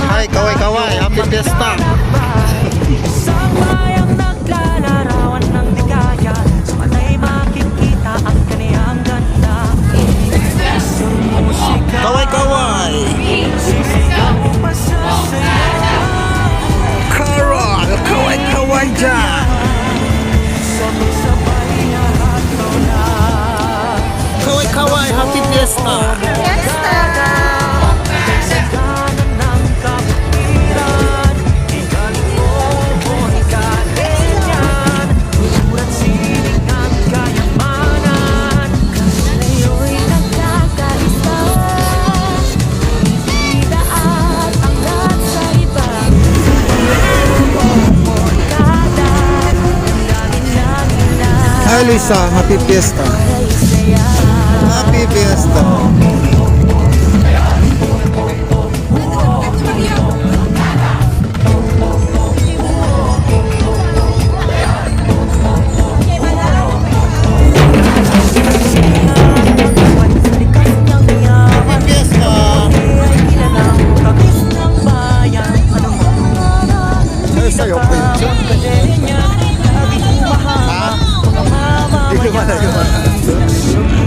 Hi, kaway-kaway, happy fiesta. Sabayang naglalarawan ng ligaya, sa mata'y makikita ang kaniyang ganda. Sa musika, Kaway-kaway. sisigaw pa sa saya. Carol, kaway-kaway dyan. Sabay-sabay hahataw na. Kaway-kaway, happy fiesta. Hi Luisa, happy fiesta. Happy fiesta. Sa'yo,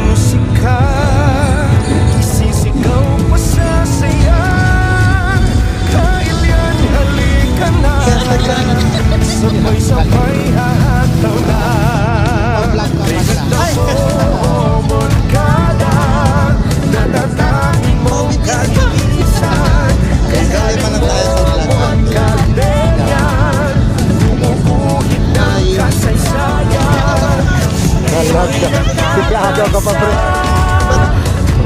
Musika, isisigaw pa sa saya. Kailan halika na, sabay-sabay hahataw na. Kay ganda mo, Moncada, natatanging mong kalinisan. Kay galing mo, Moncadenian, bumubuhit ng kasaysayan. Sigado ka pa, pre.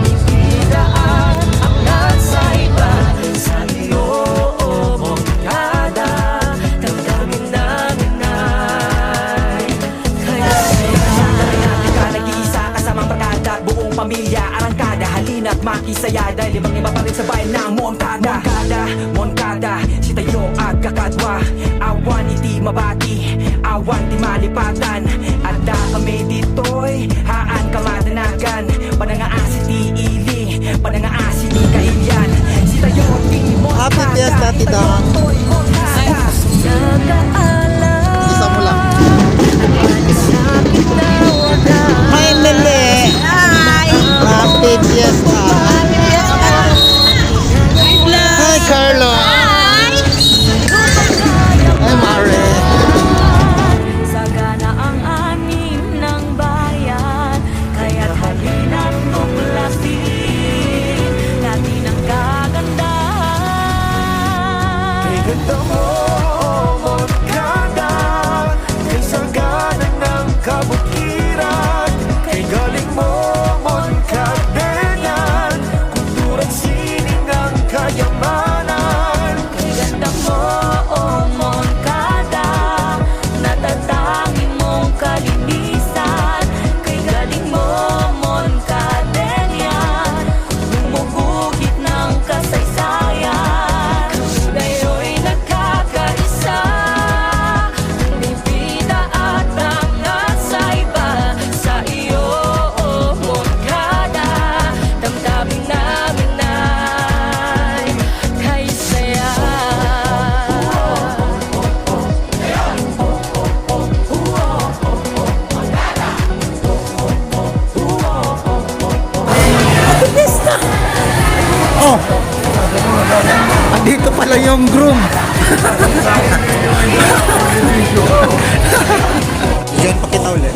Ibigdaan ang nasa iba. Sa iyo, Moncada, damdamin namin ay kaya saya. Ka nag-iisa kasamang barkada, buong pamilya, arangkada, halina't makisaya. Dahil ibang iba pa rin sa bayan ng Moncada. Moncada, si tayo at kakadwa. Awan iti mabati, awan di malipatan. Ada kami dito'y haan kamadanagan. Panangaasi ti ili, panangaasi ti kailyan. Si tayo ti Moncada, Happy fiesta, Tidang. tayo'y Moncada. Isa mo lang. Hi Lele. Happy fiesta. Hi Carlo. Hi Mare. Sagana ang anim ng bayan, kaya't halina't tuklasin natin ang kagandahan. Kay ganda mo, Moncada, kay sagana ng kabukiran. Kay galing mo, Moncadenian, kulturang sining ang kayamanan. Kay ganda mo, Moncada, natatanging mong kalinisan. Kay galing mo, Moncadenian, bumubuhit ng kasaysayan. Ngayo'y nagkakaisa, bibida at angat sa iba. Sa iyo, Moncada, damdamin namin ay kay saya. Oh. Andito pala yung groom. Yan, pakita ulit.